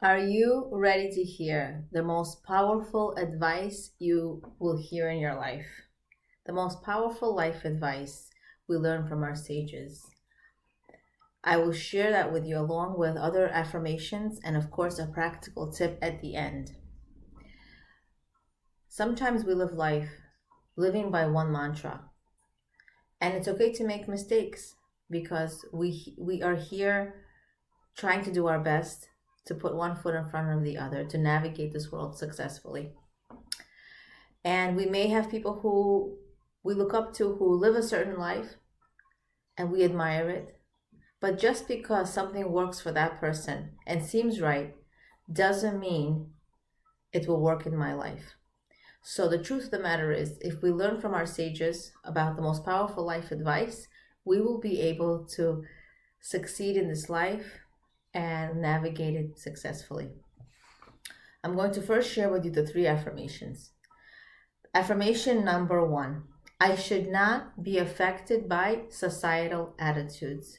Are you ready to hear the most powerful advice you will hear in your life? The most powerful life advice we learn from our sages. I will share that with you along with other affirmations and, of course, a practical tip at the end. Sometimes we live life living by one mantra, and it's okay to make mistakes because we are here trying to do our best to put one foot in front of the other to navigate this world successfully. And we may have people who we look up to who live a certain life and we admire it. But just because something works for that person and seems right doesn't mean it will work in my life. So the truth of the matter is, if we learn from our sages about the most powerful life advice, we will be able to succeed in this life and navigate it successfully. I'm going to first share with you the 3 affirmations. Affirmation number 1, I should not be affected by societal attitudes.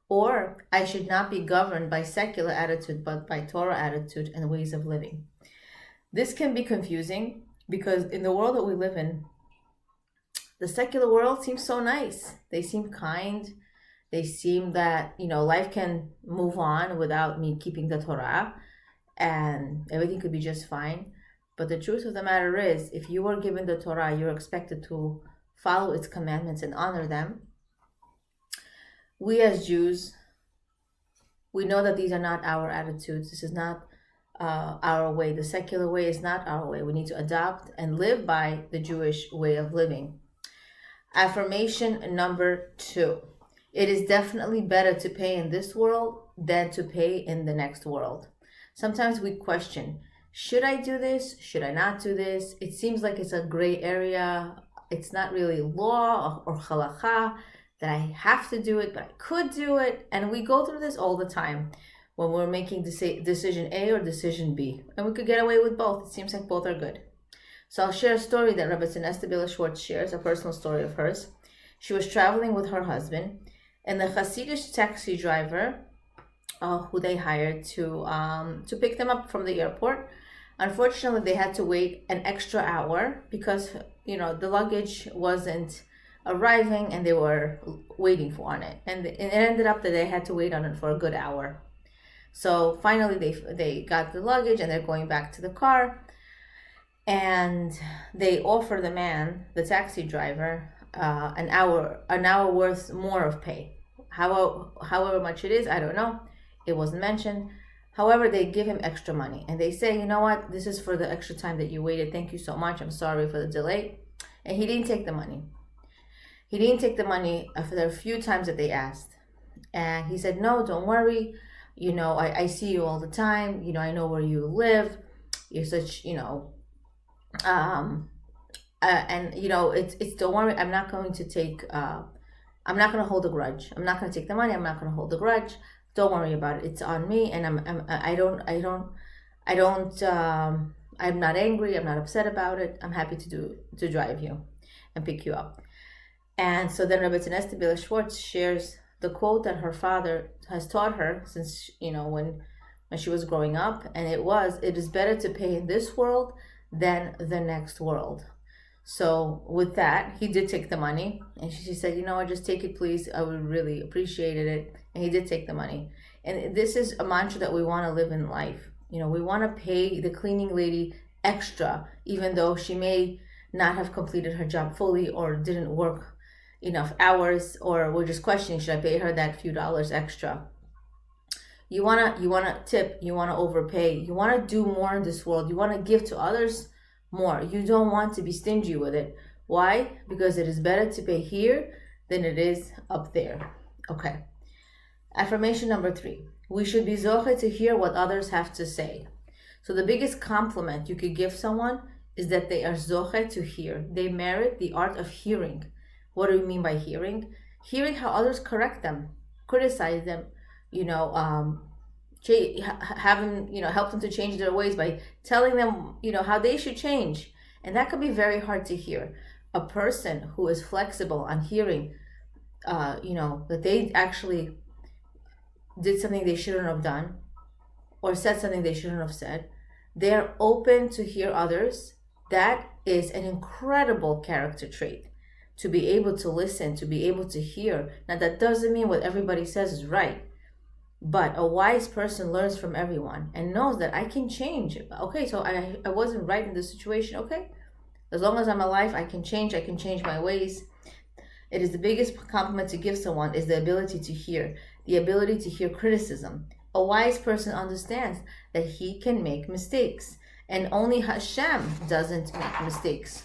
Or I should not be governed by secular attitude, but by Torah attitude and ways of living. This can be confusing because in the world that we live in, the secular world seems so nice. They seem kind. They seem that, life can move on without me keeping the Torah and everything could be just fine. But the truth of the matter is, if you are given the Torah, you're expected to follow its commandments and honor them. We as Jews, we know that these are not our attitudes. This is not our way. The secular way is not our way. We need to adopt and live by the Jewish way of living. Affirmation number 2. It is definitely better to pay in this world than to pay in the next world. Sometimes we question, should I do this? Should I not do this? It seems like it's a gray area. It's not really law or halakha that I have to do it, but I could do it. And we go through this all the time when we're making decision A or decision B. And we could get away with both. It seems like both are good. So I'll share a story that Rabbi Tzedek Schwartz shares, a personal story of hers. She was traveling with her husband, and the Hasidic taxi driver who they hired to pick them up from the airport, unfortunately, they had to wait an extra hour because, the luggage wasn't arriving and they were waiting on it. And it ended up that they had to wait on it for a good hour. So finally they got the luggage and they're going back to the car. And they offer the man, the taxi driver, an hour worth more of pay. However much it is, I don't know. It wasn't mentioned. However, they give him extra money and they say, you know what, this is for the extra time that you waited. Thank you so much. I'm sorry for the delay. And he didn't take the money. He didn't take the money for the few times that they asked. And he said, no, don't worry. I see you all the time. I know where you live. You're such, and it's don't worry. I'm not going to hold a grudge. I'm not going to take the money. I'm not going to hold a grudge. Don't worry about it. It's on me. And I'm not angry. I'm not upset about it. I'm happy to drive you and pick you up. And so then Rabbi Tzedek Schwartz shares the quote that her father has taught her since, when she was growing up. And it is better to pay in this world than the next world. So with that, he did take the money. And she said, just take it, please. I would really appreciate it. And he did take the money. And this is a mantra that we want to live in life. We want to pay the cleaning lady extra, even though she may not have completed her job fully or didn't work enough hours, or we're just questioning, should I pay her that few dollars extra? You wanna tip, you wanna overpay, you wanna do more in this world, you wanna give to others more. You don't want to be stingy with it. Why? Because it is better to pay here than it is up there. Okay. Affirmation number 3. We should be zoche to hear what others have to say. So the biggest compliment you could give someone is that they are zoche to hear. They merit the art of hearing. What do we mean by hearing? Hearing how others correct them, criticize them, help them to change their ways by telling them, how they should change. And that can be very hard to hear. A person who is flexible on hearing, that they actually did something they shouldn't have done, or said something they shouldn't have said. They're open to hear others. That is an incredible character trait. To be able to listen, to be able to hear. Now, that doesn't mean what everybody says is right. But a wise person learns from everyone and knows that I can change. Okay, so I wasn't right in this situation. Okay, as long as I'm alive, I can change my ways. It is the biggest compliment to give someone is the ability to hear, the ability to hear criticism. A wise person understands that he can make mistakes, and only Hashem doesn't make mistakes.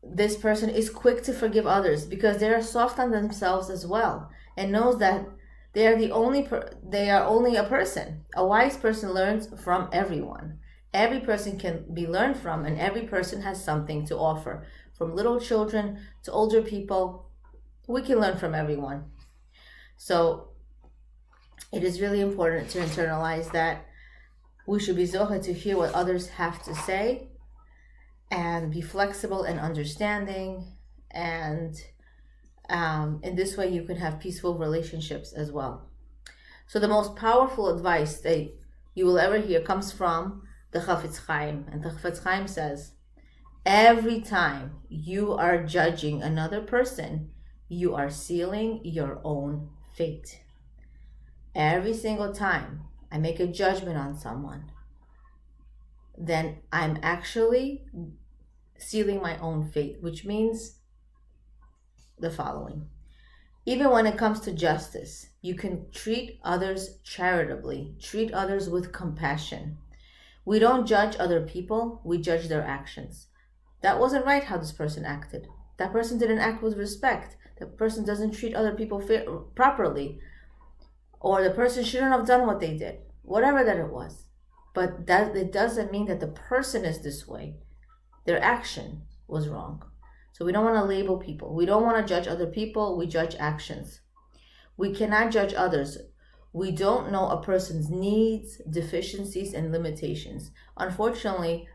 This person is quick to forgive others because they are soft on themselves as well, and knows that they are only a person. A wise person learns from everyone. Every person can be learned from, and every person has something to offer. From little children to older people, we can learn from everyone. So it is really important to internalize that we should be zocha to hear what others have to say and be flexible and understanding. And in this way, you can have peaceful relationships as well. So the most powerful advice that you will ever hear comes from the Chafetz Chaim. And the Chafetz Chaim says, every time you are judging another person, you are sealing your own fate. Every single time I make a judgment on someone, then I'm actually sealing my own fate, which means the following. Even when it comes to justice, you can treat others charitably, treat others with compassion. We don't judge other people, we judge their actions. That wasn't right how this person acted. That person didn't act with respect. That person doesn't treat other people properly. Or the person shouldn't have done what they did. Whatever that it was. But it doesn't mean that the person is this way. Their action was wrong. So we don't want to label people. We don't want to judge other people. We judge actions. We cannot judge others. We don't know a person's needs, deficiencies, and limitations. Unfortunately,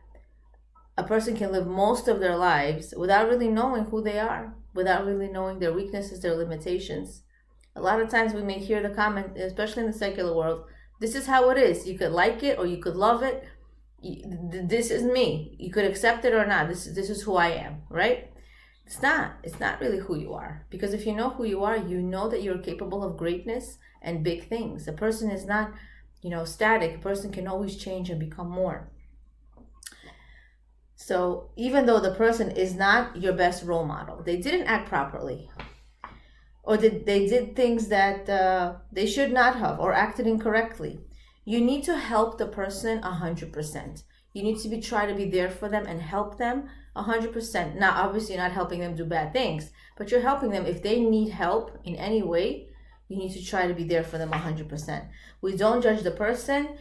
a person can live most of their lives without really knowing who they are, without really knowing their weaknesses, their limitations. A lot of times we may hear the comment, especially in the secular world, this is how it is. You could like it or you could love it. This is me. You could accept it or not. This is who I am, right? It's not really who you are. Because if you know who you are, you know that you're capable of greatness and big things. A person is not, static. A person can always change and become more. So even though the person is not your best role model, they didn't act properly, or they did things that they should not have, or acted incorrectly, you need to help the person 100%. You need to try to be there for them and help them 100%. Now, obviously, you're not helping them do bad things, but you're helping them. If they need help in any way, you need to try to be there for them 100%. We don't judge the person,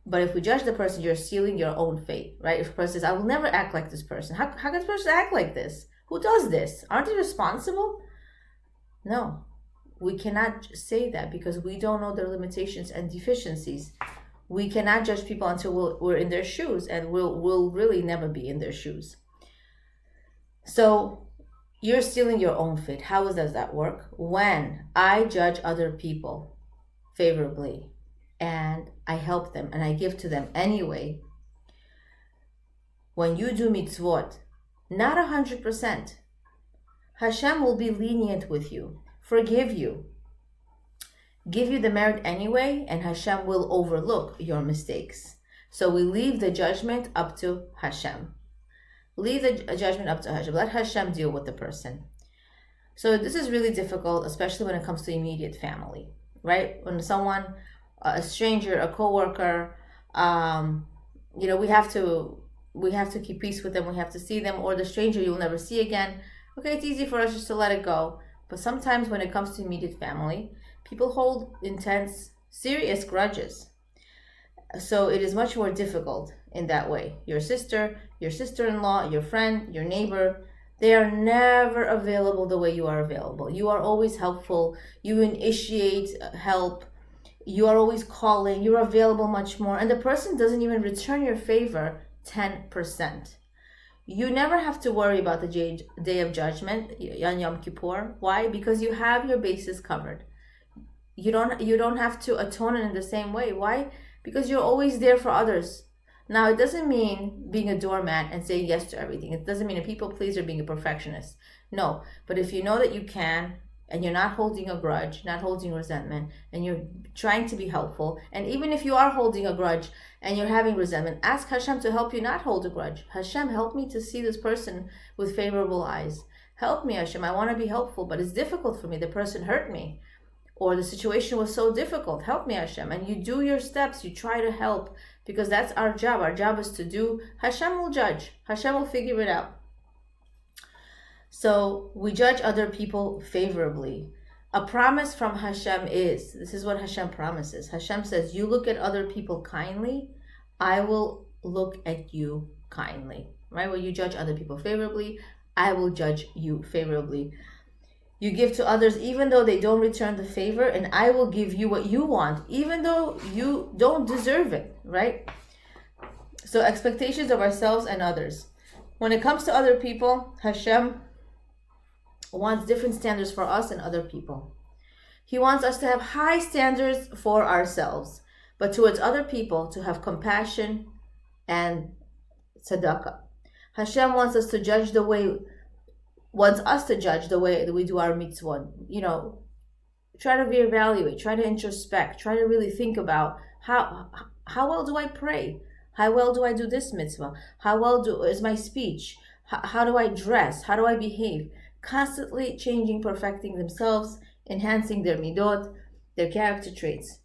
but if we judge the person, you're sealing your own fate, right? If a person says, I will never act like this person. How can this person act like this? Who does this? Aren't they responsible? No, we cannot say that because we don't know their limitations and deficiencies. We cannot judge people until we're in their shoes, and we'll really never be in their shoes. So you're stealing your own fate. How does that work? When I judge other people favorably and I help them and I give to them anyway, when you do mitzvot, not 100%, Hashem will be lenient with you, forgive you, give you the merit anyway, and Hashem will overlook your mistakes. So we leave the judgment up to Hashem. Leave the judgment up to Hashem. Let Hashem deal with the person. So this is really difficult, especially when it comes to immediate family, right? When someone, a stranger, a coworker, we have to keep peace with them. We have to see them, or the stranger you'll never see again. Okay, it's easy for us just to let it go. But sometimes when it comes to immediate family, people hold intense, serious grudges. So it is much more difficult in that way. Your sister, your sister-in-law, your friend, your neighbor, they are never available the way you are available. You are always helpful. You initiate help. You are always calling. You're available much more. And the person doesn't even return your favor 10%. You never have to worry about the day of judgment on Yom Kippur. Why? Because you have your bases covered. you don't have to atone it in the same way. Why? Because you're always there for others. Now, it doesn't mean being a doormat and saying yes to everything. It doesn't mean a people pleaser, being a perfectionist. No, but if you know that you can, and you're not holding a grudge, not holding resentment, and you're trying to be helpful, and even if you are holding a grudge and you're having resentment, ask Hashem to help you not hold a grudge. Hashem, help me to see this person with favorable eyes. Help me, Hashem. I want to be helpful, but it's difficult for me. The person hurt me, or the situation was so difficult. Help me, Hashem. And you do your steps. You try to help, because that's our job. Our job is to do. Hashem will judge. Hashem will figure it out. So we judge other people favorably. A promise from Hashem this is what Hashem promises. Hashem says, you look at other people kindly, I will look at you kindly. Right? When you judge other people favorably, I will judge you favorably. You give to others even though they don't return the favor, and I will give you what you want, even though you don't deserve it, right? So expectations of ourselves and others. When it comes to other people, Hashem wants different standards for us and other people. He wants us to have high standards for ourselves, but towards other people to have compassion and tzedakah. Hashem wants us to judge the way that we do our mitzvot. Try to reevaluate, try to introspect, try to really think about how well do I pray? How well do I do this mitzvah? How well is my speech? How do I dress? How do I behave? Constantly changing, perfecting themselves, enhancing their midot, their character traits,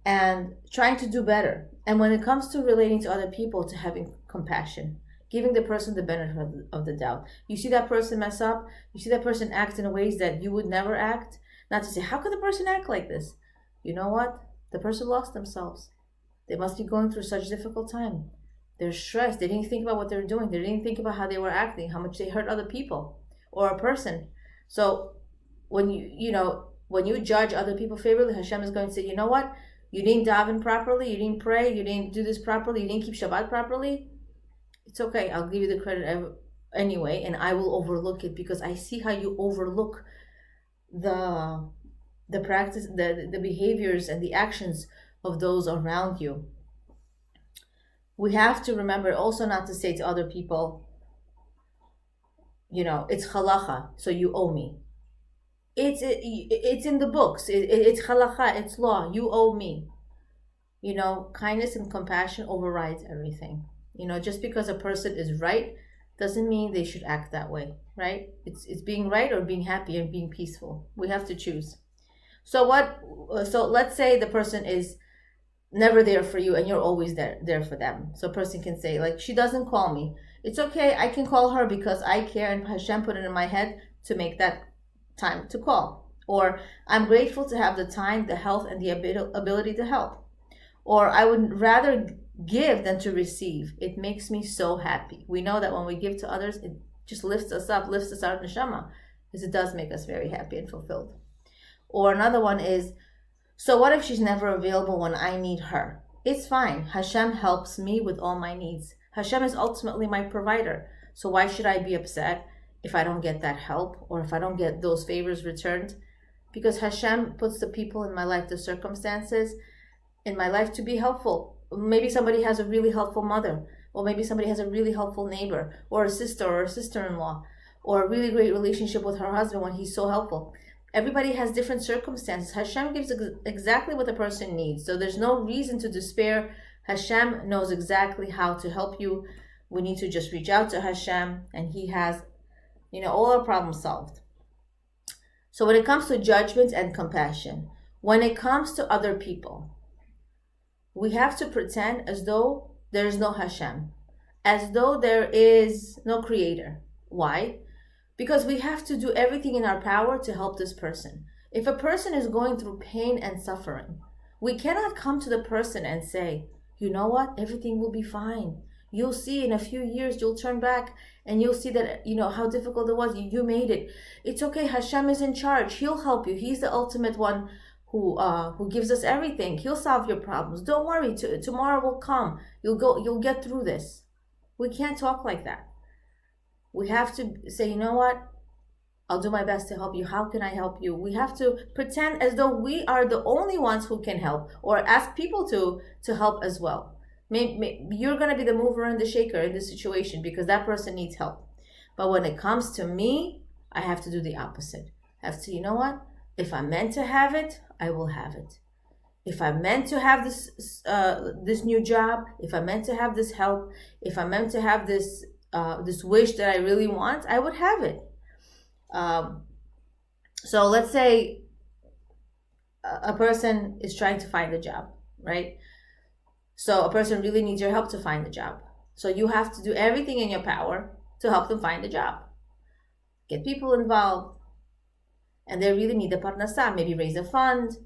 and trying to do better. And when it comes to relating to other people, to having compassion, giving the person the benefit of the doubt. You see that person mess up, you see that person act in ways that you would never act, not to say, how could the person act like this? You know what? The person lost themselves. They must be going through such difficult time. They're stressed. They didn't think about what they were doing. They didn't think about how they were acting, how much they hurt other people or a person. So when you judge other people favorably, Hashem is going to say, you know what? You didn't daven properly, you didn't pray, you didn't do this properly, you didn't keep Shabbat properly. It's okay. I'll give you the credit anyway, and I will overlook it, because I see how you overlook the practice, the behaviors and the actions of those around you. We have to remember also not to say to other people, it's halacha, so you owe me. It's in the books. It's halacha, it's law. You owe me. Kindness and compassion overrides everything. Just because a person is right doesn't mean they should act that way, right? It's being right or being happy and being peaceful. We have to choose. So let's say the person is never there for you and you're always there for them. So a person can say, like, she doesn't call me. It's okay, I can call her because I care and Hashem put it in my head to make that time to call. Or I'm grateful to have the time, the health, and the ability to help. Or I would rather give than to receive. It makes me so happy. We know that when we give to others, it just lifts us up, lifts us out of neshama, because it does make us very happy and fulfilled. Or another one is, so what if she's never available when I need her? It's fine. Hashem helps me with all my needs. Hashem is ultimately my provider. So why should I be upset if I don't get that help or if I don't get those favors returned? Because Hashem puts the people in my life, the circumstances in my life to be helpful. Maybe somebody has a really helpful mother, or maybe somebody has a really helpful neighbor, or a sister or a sister-in-law, or a really great relationship with her husband when he's so helpful. Everybody has different circumstances. Hashem gives exactly what the person needs. So there's no reason to despair. Hashem knows exactly how to help you. We need to just reach out to Hashem, and He has, all our problems solved. So when it comes to judgment and compassion, when it comes to other people, we have to pretend as though there is no Hashem, as though there is no creator. Why? Because we have to do everything in our power to help this person. If a person is going through pain and suffering, we cannot come to the person and say, you know what, everything will be fine. You'll see in a few years, you'll turn back and you'll see that, how difficult it was. You made it. It's okay. Hashem is in charge. He'll help you. He's the ultimate one who gives us everything. He'll solve your problems. Don't worry. Tomorrow will come. You'll get through this. We can't talk like that. We have to say, you know what? I'll do my best to help you. How can I help you? We have to pretend as though we are the only ones who can help, or ask people to help as well. Maybe you're going to be the mover and the shaker in this situation because that person needs help. But when it comes to me, I have to do the opposite. I have to, you know what? If I'm meant to have it, I will have it. If I'm meant to have this new job, if I'm meant to have this help, if I'm meant to have this wish that I really want, I would have it. So let's say a person is trying to find a job, right? So a person really needs your help to find a job. So you have to do everything in your power to help them find a job. Get people involved. And they really need the parnasah, maybe raise a fund.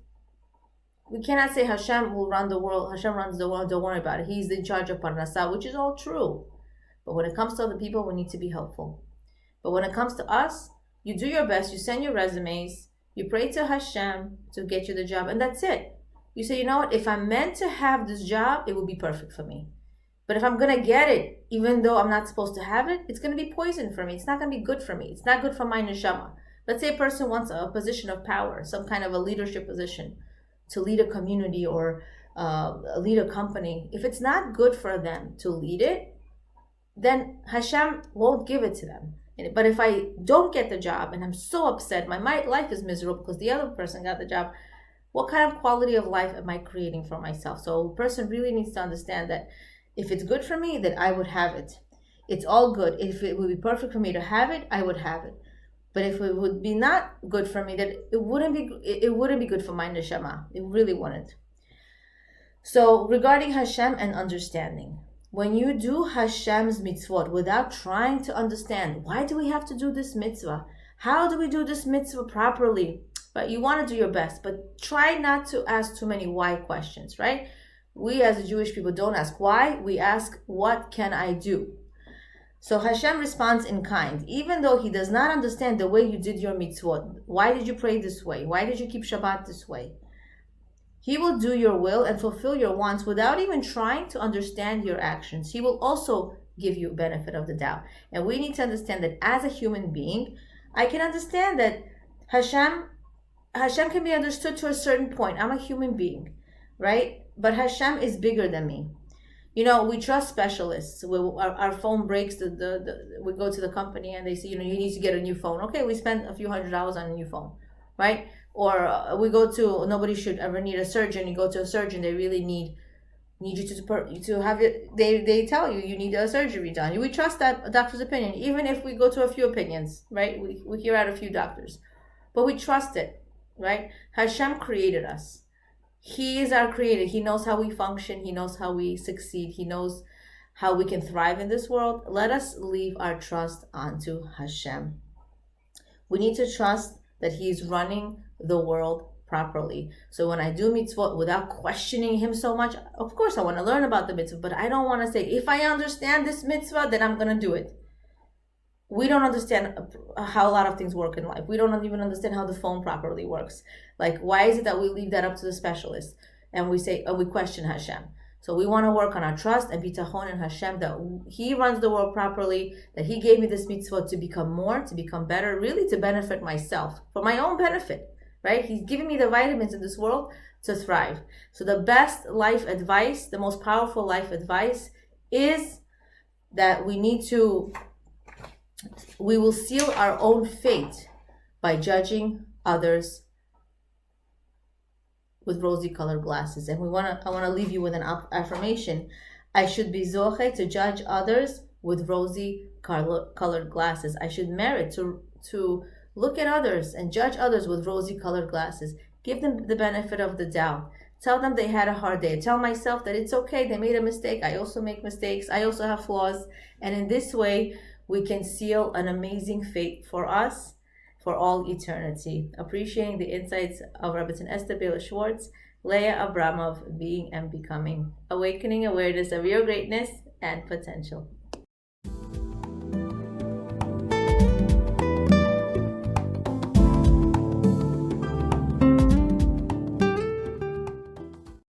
We cannot say Hashem will run the world, Hashem runs the world, don't worry about it. He's in charge of parnasah, which is all true. But when it comes to other people, we need to be helpful. But when it comes to us, you do your best, you send your resumes, you pray to Hashem to get you the job, and that's it. You say, you know what, if I'm meant to have this job, it will be perfect for me. But if I'm going to get it, even though I'm not supposed to have it, it's going to be poison for me. It's not going to be good for me. It's not good for my neshama. Let's say a person wants a position of power, some kind of a leadership position, to lead a community or lead a company. If it's not good for them to lead it, then Hashem won't give it to them. But if I don't get the job and I'm so upset, my life is miserable because the other person got the job, what kind of quality of life am I creating for myself? So a person really needs to understand that if it's good for me, then I would have it. It's all good. If it would be perfect for me to have it, I would have it. But if it would be not good for me, then it wouldn't be good for my neshama. It really wouldn't. So regarding Hashem and understanding, when you do Hashem's mitzvot without trying to understand, why do we have to do this mitzvah? How do we do this mitzvah properly? But you want to do your best, but try not to ask too many why questions, right? We as Jewish people don't ask why, we ask, what can I do? So Hashem responds in kind, even though he does not understand the way you did your mitzvot. Why did you pray this way? Why did you keep Shabbat this way? He will do your will and fulfill your wants without even trying to understand your actions. He will also give you benefit of the doubt. And we need to understand that as a human being, I can understand that Hashem can be understood to a certain point. I'm a human being, right? But Hashem is bigger than me. You know, we trust specialists. Our phone breaks, we go to the company and they say, you need to get a new phone. Okay, we spend a few $100s on a new phone, right? Or we go to, nobody should ever need a surgeon. You go to a surgeon, they really need you to have it. They tell you need a surgery done. We trust that doctor's opinion, even if we go to a few opinions, right? We hear out a few doctors, but we trust it, right? Hashem created us. He is our creator. He knows how we function. He knows how we succeed. He knows how we can thrive in this world. Let us leave our trust onto Hashem. We need to trust that He's running the world properly. So when I do mitzvot without questioning Him so much, of course I want to learn about the mitzvah, but I don't want to say, if I understand this mitzvah, then I'm going to do it. We don't understand how a lot of things work in life. We don't even understand how the phone properly works. Like, why is it that we leave that up to the specialist and we question Hashem? So we want to work on our trust and bitachon in Hashem, that He runs the world properly, that He gave me this mitzvah to become more, to become better, really to benefit myself, for my own benefit, right? He's giving me the vitamins in this world to thrive. So the best life advice, the most powerful life advice is that we will seal our own fate by judging others with rosy colored glasses. And I want to leave you with an affirmation. I should be zoche to judge others with rosy colored glasses. I should merit to look at others and judge others with rosy colored glasses. Give them the benefit of the doubt. Tell them they had a hard day. Tell myself that it's okay, they made a mistake. I also make mistakes. I also have flaws. And in this way, we can seal an amazing fate for us for all eternity. Appreciating the insights of Rabbitin Esther Baylor Schwartz, Leah Abramov, being and becoming, awakening awareness of your greatness and potential.